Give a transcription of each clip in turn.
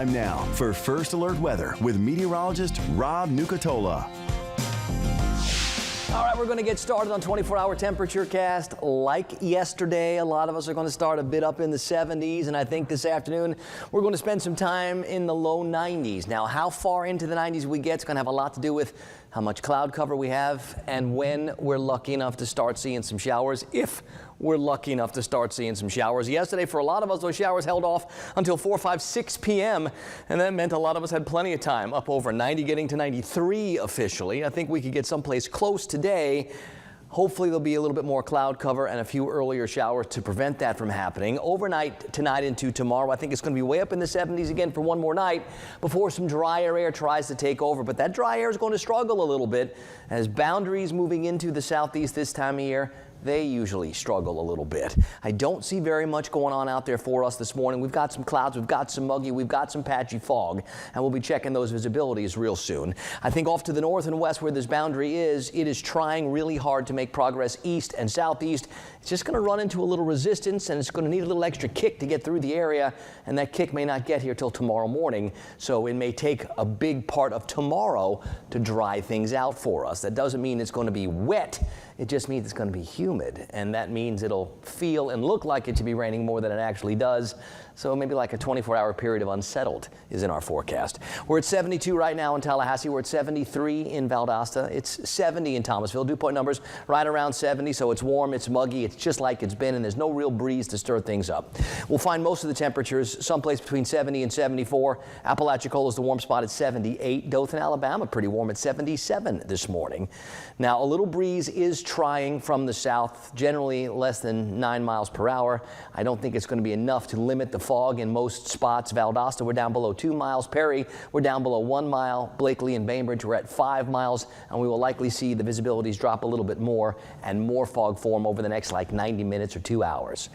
Time now for First Alert Weather with meteorologist Rob Nucatola. All right, we're going to get started on 24-hour temperature cast. Like yesterday, a lot of us are going to start a bit up in the 70s, and I think this afternoon we're going to spend some time in the low 90s. Now, how far into the 90s we get is going to have a lot to do with how much cloud cover we have and when we're lucky enough to start seeing some showers, if we're lucky enough to start seeing some showers. Yesterday, for a lot of us, those showers held off until 4, 5, 6 p.m., and that meant a lot of us had plenty of time, up over 90, getting to 93 officially. I think we could get someplace close today. Hopefully there'll be a little bit more cloud cover and a few earlier showers to prevent that from happening. Overnight tonight into tomorrow, I think it's going to be way up in the 70s again for one more night before some drier air tries to take over. But that dry air is going to struggle a little bit as boundaries moving into the southeast this time of year. They usually struggle a little bit. I don't see very much going on out there for us this morning. We've got some clouds, we've got some muggy, we've got some patchy fog, and we'll be checking those visibilities real soon. I think off to the north and west where this boundary is, it is trying really hard to make progress east and southeast. It's just going to run into a little resistance, and it's going to need a little extra kick to get through the area, and that kick may not get here till tomorrow morning, so it may take a big part of tomorrow to dry things out for us. That doesn't mean it's going to be wet. It just means it's going to be humid, and that means it'll feel and look like it should be raining more than it actually does. So maybe like a 24-hour period of unsettled is in our forecast. We're at 72 right now in Tallahassee. We're at 73 in Valdosta. It's 70 in Thomasville. Dew point numbers right around 70, so it's warm, it's muggy, it's just like it's been, and there's no real breeze to stir things up. We'll find most of the temperatures someplace between 70 and 74. Apalachicola is the warm spot at 78. Dothan, Alabama, pretty warm at 77 this morning. Now, a little breeze is trying from the south, generally less than 9 miles per hour. I don't think it's going to be enough to limit the fog in most spots. Valdosta, we're down below 2 miles. Perry, we're down below 1 mile. Blakely and Bainbridge, we're at 5 miles, and we will likely see the visibilities drop a little bit more and more fog form over the next like 90 minutes or 2 hours.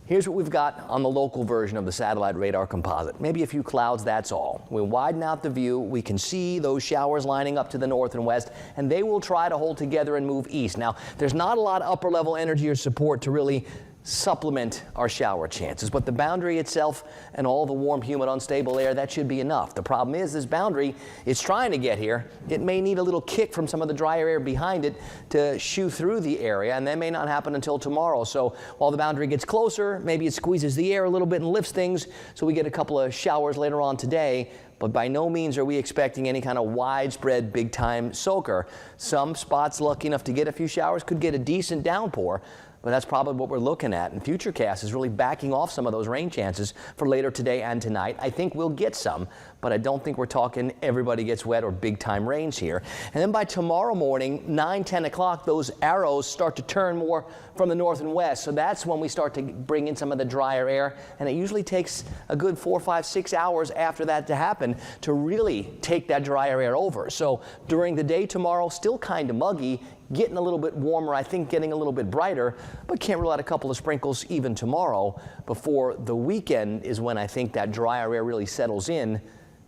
Here's what we've got on the local version of the satellite radar composite. Maybe a few clouds, that's all. We widen out the view. We can see those showers lining up to the north and west, and they will try to hold together and move east. Now, there's not a lot of upper level energy or support to really supplement our shower chances, but the boundary itself and all the warm, humid, unstable air, that should be enough. The problem is this boundary is trying to get here. It may need a little kick from some of the drier air behind it to shoo through the area, and that may not happen until tomorrow. So while the boundary gets closer, maybe it squeezes the air a little bit and lifts things, so we get a couple of showers later on today. But by no means are we expecting any kind of widespread big-time soaker. Some spots lucky enough to get a few showers could get a decent downpour, but that's probably what we're looking at. And Futurecast is really backing off some of those rain chances for later today and tonight. I think we'll get some, but I don't think we're talking everybody gets wet or big-time rains here. And then by tomorrow morning, 9, 10 o'clock, those arrows start to turn more from the north and west. So that's when we start to bring in some of the drier air. And it usually takes a good 4, 5, 6 hours after that to happen to really take that drier air over. So during the day tomorrow, still kind of muggy, getting a little bit warmer, I think getting a little bit brighter, but can't rule out a couple of sprinkles even tomorrow. Before the weekend is when I think that drier air really settles in,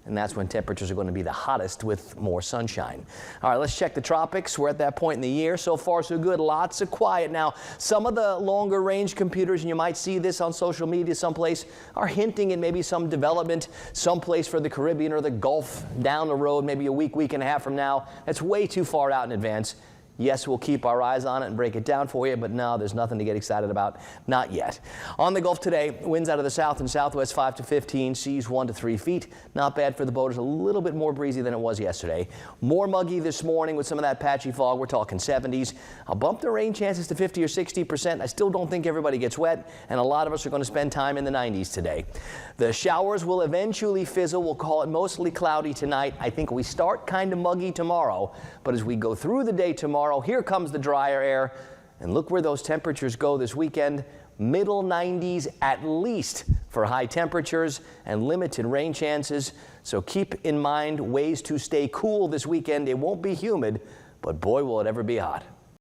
and that's when temperatures are going to be the hottest with more sunshine. All right, let's check the tropics. We're at that point in the year. So far, so good. Lots of quiet. Now, some of the longer range computers, and you might see this on social media someplace, are hinting at maybe some development someplace for the Caribbean or the Gulf down the road, maybe a week, week and a half from now. That's way too far out in advance. Yes, we'll keep our eyes on it and break it down for you, but no, there's nothing to get excited about. Not yet. On the Gulf today, winds out of the south and southwest 5 to 15, seas 1 to 3 feet. Not bad for the boaters, a little bit more breezy than it was yesterday. More muggy this morning with some of that patchy fog. We're talking 70s. I'll bump the rain chances to 50 or 60%. I still don't think everybody gets wet, and a lot of us are going to spend time in the 90s today. The showers will eventually fizzle. We'll call it mostly cloudy tonight. I think we start kind of muggy tomorrow, but as we go through the day tomorrow, here comes the drier air, and look where those temperatures go this weekend. Middle 90s at least for high temperatures and limited rain chances. So keep in mind ways to stay cool this weekend. It won't be humid, but boy, will it ever be hot.